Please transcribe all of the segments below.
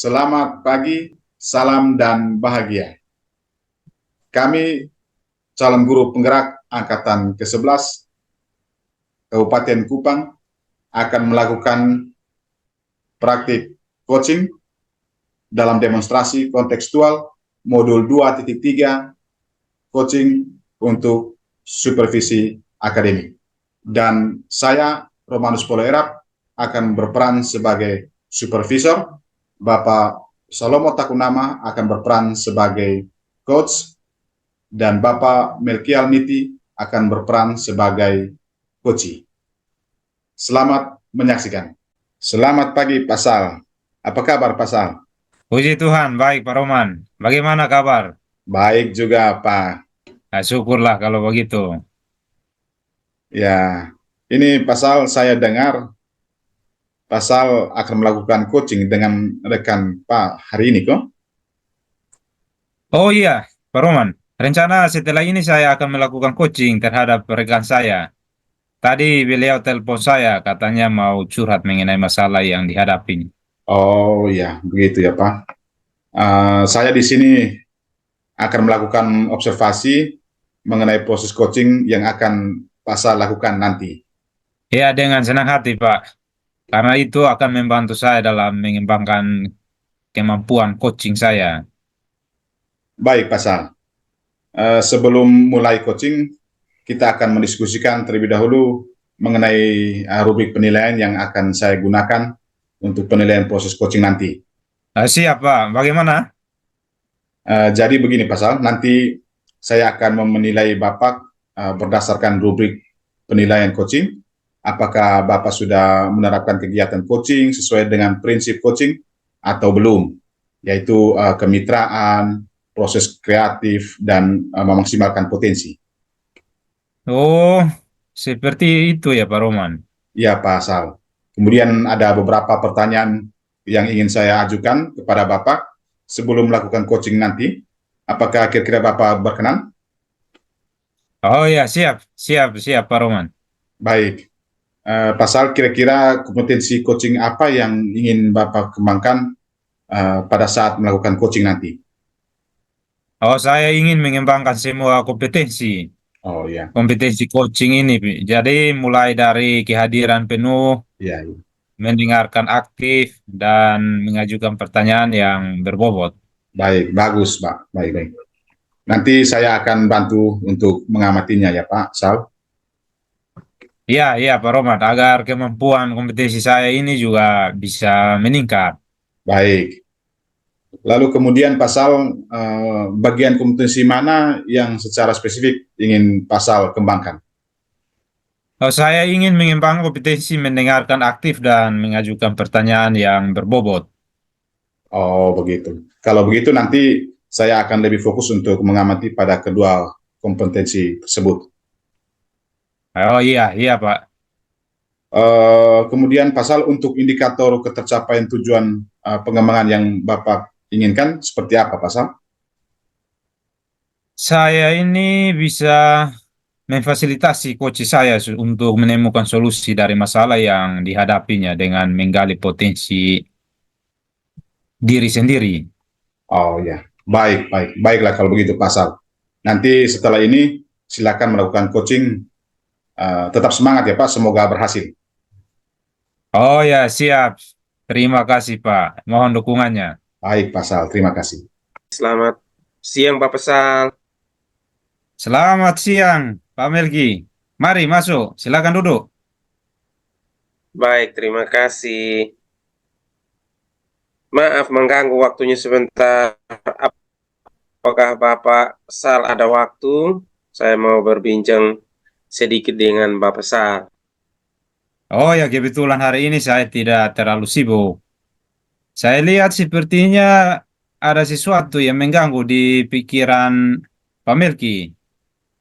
Selamat pagi, salam dan bahagia. Kami calon guru penggerak Angkatan ke-11 Kabupaten Kupang akan melakukan praktik coaching dalam demonstrasi kontekstual modul 2.3 coaching untuk supervisi akademik. Dan saya, Romanus Poloerap, akan berperan sebagai supervisor. Bapak Salomo Takunama akan berperan sebagai coach, dan Bapak Melkial Niti akan berperan sebagai coach. Selamat menyaksikan. Selamat pagi, Pak Sal. Apa kabar, Pak Sal? Puji Tuhan, baik Pak Roman. Bagaimana kabar? Baik juga, Pak. Nah, syukurlah kalau begitu. Ya, ini Pak Sal, saya dengar Pak Sal akan melakukan coaching dengan rekan Pak hari ini, kok? Oh iya, Pak Roman. Rencana setelah ini saya akan melakukan coaching terhadap rekan saya. Tadi beliau telepon saya, katanya mau curhat mengenai masalah yang dihadapi. Oh ya, begitu ya, Pak. Saya di sini akan melakukan observasi mengenai proses coaching yang akan Pak Sal lakukan nanti. Ya, dengan senang hati, Pak. Karena itu akan membantu saya dalam mengembangkan kemampuan coaching saya. Baik, Pak Sal. Sebelum mulai coaching, kita akan mendiskusikan terlebih dahulu mengenai rubrik penilaian yang akan saya gunakan untuk penilaian proses coaching nanti. Siap, Pak. Bagaimana? Jadi begini, Pak Sal, nanti saya akan menilai Bapak berdasarkan rubrik penilaian coaching. Apakah Bapak sudah menerapkan kegiatan coaching sesuai dengan prinsip coaching atau belum, yaitu kemitraan, proses kreatif, dan memaksimalkan potensi. Oh, seperti itu ya, Pak Roman. Ya, Pak Sal. Kemudian ada beberapa pertanyaan yang ingin saya ajukan kepada Bapak sebelum melakukan coaching nanti. Apakah kira-kira Bapak berkenan? Oh ya, siap, siap, siap, Pak Roman. Baik. Pak Sal, kira-kira kompetensi coaching apa yang ingin Bapak kembangkan pada saat melakukan coaching nanti? Oh, saya ingin mengembangkan semua kompetensi. Oh ya, Kompetensi coaching ini, Pi. Jadi mulai dari kehadiran penuh, ya, ya. mendengarkan aktif, dan mengajukan pertanyaan yang berbobot. Baik, bagus, Pak. Baik, baik. Nanti saya akan bantu untuk mengamatinya ya, Pak Sal. Iya, iya, Pak Roman, agar kemampuan kompetensi saya ini juga bisa meningkat. Baik. Lalu kemudian pasal bagian kompetensi mana yang secara spesifik ingin pasal kembangkan? Saya ingin mengembangkan kompetensi mendengarkan aktif dan mengajukan pertanyaan yang berbobot. Oh, begitu. Kalau begitu nanti saya akan lebih fokus untuk mengamati pada kedua kompetensi tersebut. Oh iya, iya, Pak. Kemudian pasal untuk indikator ketercapaian tujuan pengembangan yang Bapak inginkan seperti apa pasal? Saya ini bisa memfasilitasi coach saya untuk menemukan solusi dari masalah yang dihadapinya dengan menggali potensi diri sendiri. Oh ya, baik, baik, baiklah kalau begitu pasal. Nanti setelah ini silakan melakukan coaching. Tetap semangat ya Pak, semoga berhasil. Oh ya, siap. Terima kasih, Pak. Mohon dukungannya. Baik pasal, terima kasih. Selamat siang Pak Pesal. Selamat siang, Pak Melki. Mari masuk, silakan duduk. Baik, terima kasih. Maaf mengganggu waktunya sebentar. Apakah Bapak Pesal ada waktu? Saya mau berbincang sedikit dengan Bapak Pesal. Oh ya, kebetulan hari ini saya tidak terlalu sibuk. Saya lihat sepertinya ada sesuatu yang mengganggu di pikiran Pak Melki.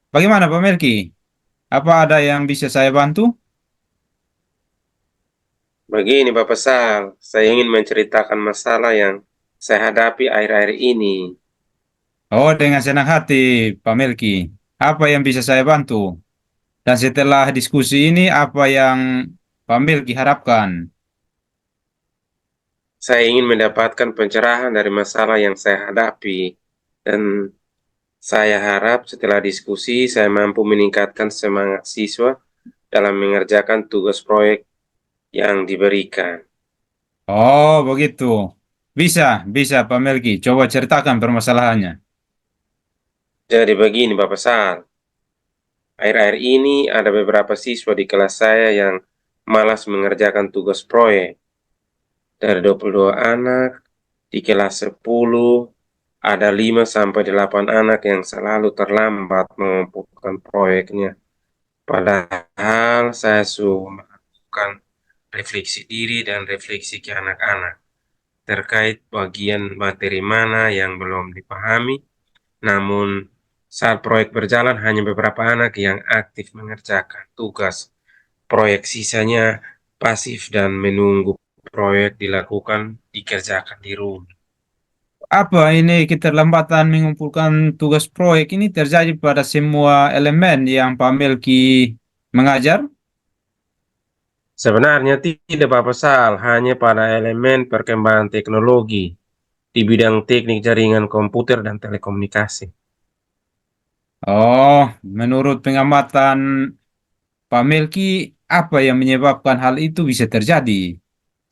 Bagaimana Pak Melki? Apa ada yang bisa saya bantu? Begini Bapak Pesal, saya ingin menceritakan masalah yang saya hadapi akhir-akhir ini. Oh, dengan senang hati, Pak Melki. Apa yang bisa saya bantu? Dan setelah diskusi ini, apa yang Pak Melki harapkan? Saya ingin mendapatkan pencerahan dari masalah yang saya hadapi, dan saya harap setelah diskusi saya mampu meningkatkan semangat siswa dalam mengerjakan tugas proyek yang diberikan. Oh, begitu. Bisa, bisa Pak Melki. Coba ceritakan permasalahannya. Jadi begini Bapak Sal, akhir-akhir ini ada beberapa siswa di kelas saya yang malas mengerjakan tugas proyek. Dari 22 anak, di kelas 10, ada 5 sampai 8 anak yang selalu terlambat mengumpulkan proyeknya. Padahal saya sudah melakukan refleksi diri dan refleksi ke anak-anak terkait bagian materi mana yang belum dipahami. Namun saat proyek berjalan hanya beberapa anak yang aktif mengerjakan tugas. Proyek sisanya pasif dan menunggu proyek dikerjakan di rumah. Apa ini keterlambatan mengumpulkan tugas proyek ini terjadi pada semua elemen yang Pak Melki mengajar? Sebenarnya tidak Bapak Sal, hanya pada elemen perkembangan teknologi di bidang teknik jaringan komputer dan telekomunikasi. Oh, menurut pengamatan Pak Melki, apa yang menyebabkan hal itu bisa terjadi?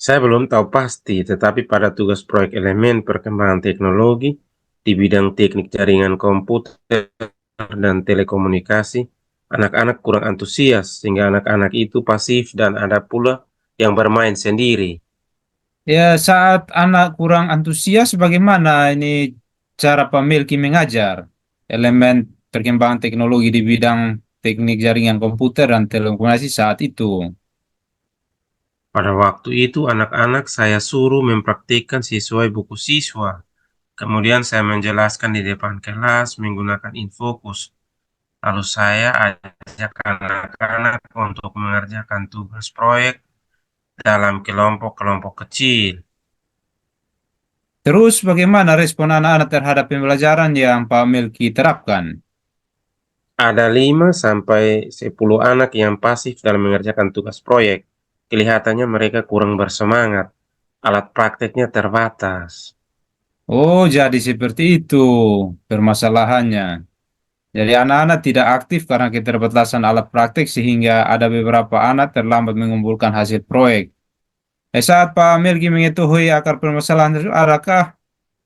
Saya belum tahu pasti, tetapi pada tugas proyek elemen perkembangan teknologi di bidang teknik jaringan komputer dan telekomunikasi, anak-anak kurang antusias sehingga anak-anak itu pasif dan ada pula yang bermain sendiri. Ya, saat anak kurang antusias, bagaimana ini cara Pak Melki mengajar elemen perkembangan teknologi di bidang teknik jaringan komputer dan telekomunikasi saat itu? Pada waktu itu anak-anak saya suruh mempraktikkan sesuai buku siswa. Kemudian saya menjelaskan di depan kelas menggunakan infokus. Lalu saya ajak anak-anak untuk mengerjakan tugas proyek dalam kelompok-kelompok kecil. Terus bagaimana respon anak-anak terhadap pembelajaran yang Pak Melki terapkan? Ada 5 sampai 10 anak yang pasif dalam mengerjakan tugas proyek. Kelihatannya mereka kurang bersemangat. Alat prakteknya terbatas. Oh, jadi seperti itu permasalahannya. Jadi anak-anak tidak aktif karena keterbatasan alat praktik sehingga ada beberapa anak terlambat mengumpulkan hasil proyek. Saat Pak Melki mengetahui akar permasalahan tersebut, adakah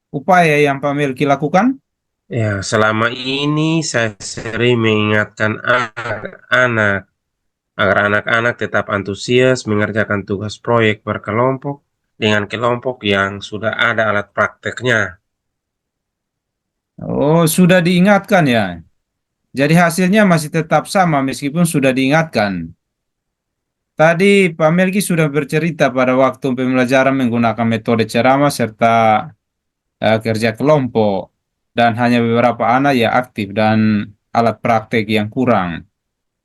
upaya yang Pak Melki lakukan? Ya, selama ini saya sering mengingatkan anak-anak agar anak-anak tetap antusias mengerjakan tugas proyek berkelompok dengan kelompok yang sudah ada alat prakteknya. Oh, sudah diingatkan ya. Jadi hasilnya masih tetap sama meskipun sudah diingatkan. Tadi Pak Melki sudah bercerita pada waktu pembelajaran menggunakan metode ceramah serta kerja kelompok dan hanya beberapa anak yang aktif dan alat praktek yang kurang.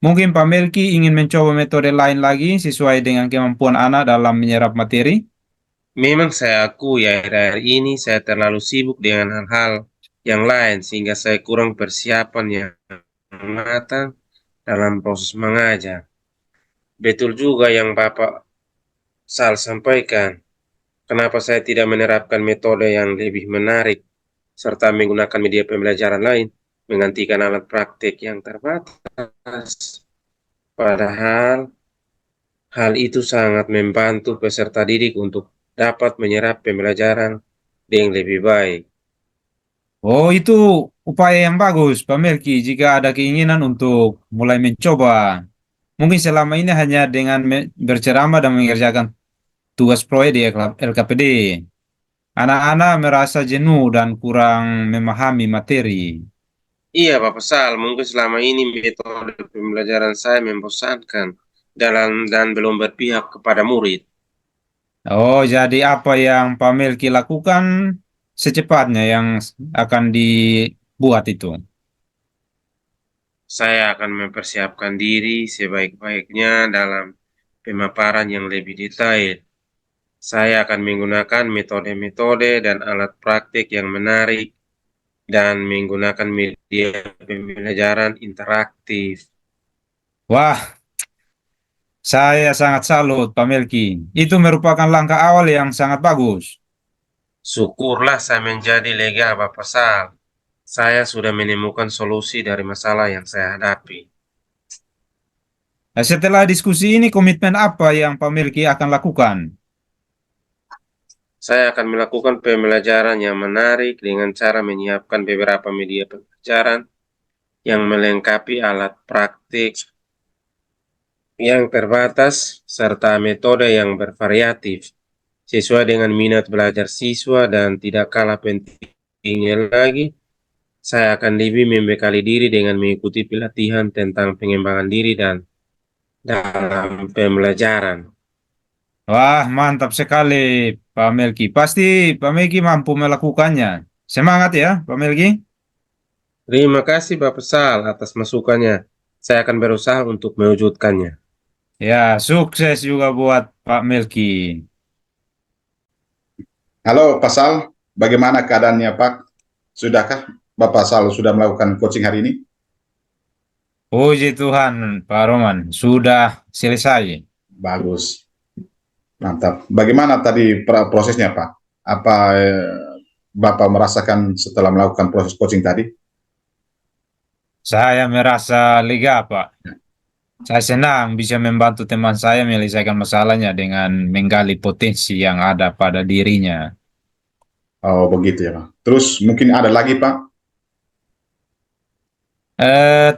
Mungkin Pak Melki ingin mencoba metode lain lagi sesuai dengan kemampuan anak dalam menyerap materi. Memang saya akui akhir-akhir ini saya terlalu sibuk dengan hal-hal yang lain sehingga saya kurang persiapan yang matang dalam proses mengajar. Betul juga yang Bapak Sal sampaikan. Kenapa saya tidak menerapkan metode yang lebih menarik serta menggunakan media pembelajaran lain menggantikan alat praktik yang terbatas. Padahal hal itu sangat membantu peserta didik untuk dapat menyerap pembelajaran dengan lebih baik. Oh, itu upaya yang bagus, Pak Melki, jika ada keinginan untuk mulai mencoba. Mungkin selama ini hanya dengan berceramah dan mengerjakan tugas proyek di LKPD. Anak-anak merasa jenuh dan kurang memahami materi. Iya, Pak Pesal, mungkin selama ini metode pembelajaran saya membosankan dan belum berpihak kepada murid. Oh, jadi apa yang Pak Melki lakukan secepatnya yang akan dibuat itu? Saya akan mempersiapkan diri sebaik-baiknya dalam pemaparan yang lebih detail. Saya akan menggunakan metode-metode dan alat praktik yang menarik dan menggunakan media pembelajaran interaktif. Wah, Saya sangat salut, Pak Melki. Itu merupakan langkah awal yang sangat bagus. Syukurlah saya menjadi lega, Bapak Sal. Saya sudah menemukan solusi dari masalah yang saya hadapi. Nah, setelah diskusi ini, komitmen apa yang Pak Melki akan lakukan? Saya akan melakukan pembelajaran yang menarik dengan cara menyiapkan beberapa media pembelajaran yang melengkapi alat praktik yang terbatas serta metode yang bervariatif sesuai dengan minat belajar siswa, dan tidak kalah pentingnya lagi, saya akan lebih membekali diri dengan mengikuti pelatihan tentang pengembangan diri dan dalam pembelajaran. Wah, mantap sekali, Pak Melki. Pasti Pak Melki mampu melakukannya. Semangat ya, Pak Melki. Terima kasih Bapak Sal atas masukannya. Saya akan berusaha untuk mewujudkannya. Ya, sukses juga buat Pak Melki. Halo Pak Sal, bagaimana keadaannya Pak? Sudahkah Bapak Sal sudah melakukan coaching hari ini? Puji Tuhan, Pak Roman, sudah selesai. Bagus, mantap. Bagaimana tadi prosesnya Pak? Apa Bapak merasakan setelah melakukan proses coaching tadi? Saya merasa lega, Pak. Saya senang bisa membantu teman saya menyelesaikan masalahnya dengan menggali potensi yang ada pada dirinya. Oh begitu ya Pak. Terus mungkin ada lagi Pak?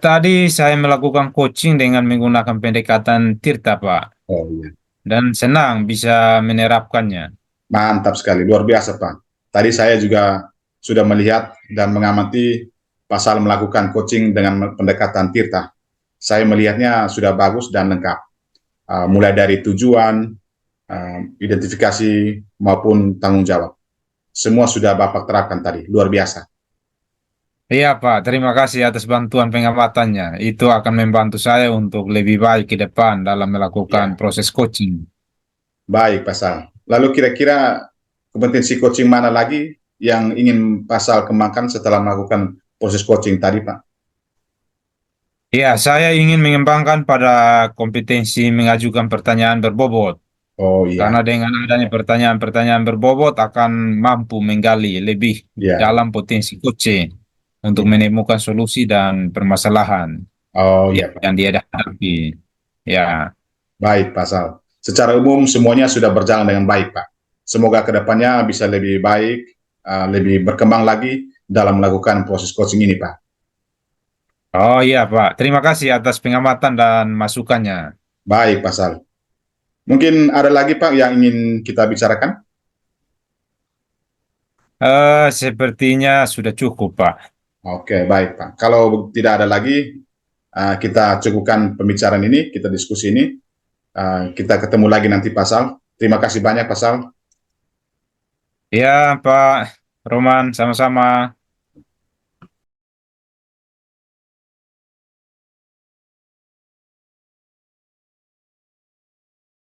Tadi saya melakukan coaching dengan menggunakan pendekatan Tirta, Pak, Oh iya. dan senang bisa menerapkannya. Mantap sekali, luar biasa Pak. Tadi saya juga sudah melihat dan mengamati Pak Sal melakukan coaching dengan pendekatan Tirta. Saya melihatnya sudah bagus dan lengkap. Mulai dari tujuan, identifikasi, maupun tanggung jawab. Semua sudah Bapak terapkan tadi, luar biasa. Iya, Pak, terima kasih atas bantuan pengamatannya. Itu akan membantu saya untuk lebih baik ke depan dalam melakukan Ya, proses coaching. baik Pak Sal. Lalu kira-kira kompetensi coaching mana lagi yang ingin Pak Sal kembangkan setelah melakukan proses coaching tadi Pak? Ya, saya ingin mengembangkan pada kompetensi mengajukan pertanyaan berbobot. Oh Karena iya, dengan adanya pertanyaan-pertanyaan berbobot akan mampu menggali lebih iya, dalam potensi coaching untuk iya. menemukan solusi dan permasalahan Oh iya Pak. yang dia hadapi. Ya, Baik, Pak Sal. Secara umum semuanya sudah berjalan dengan baik, Pak. Semoga kedepannya bisa lebih baik, lebih berkembang lagi dalam melakukan proses coaching ini, Pak. oh iya Pak, terima kasih atas pengamatan dan masukannya. Baik, Pak Sal. Mungkin ada lagi, Pak, yang ingin kita bicarakan? Sepertinya sudah cukup Pak. Oke, baik, Pak. Kalau tidak ada lagi, kita cukupkan pembicaraan ini, kita diskusi ini. Kita ketemu lagi nanti, Pak Sal. Terima kasih banyak, Pak Sal. Ya Pak Roman, sama-sama.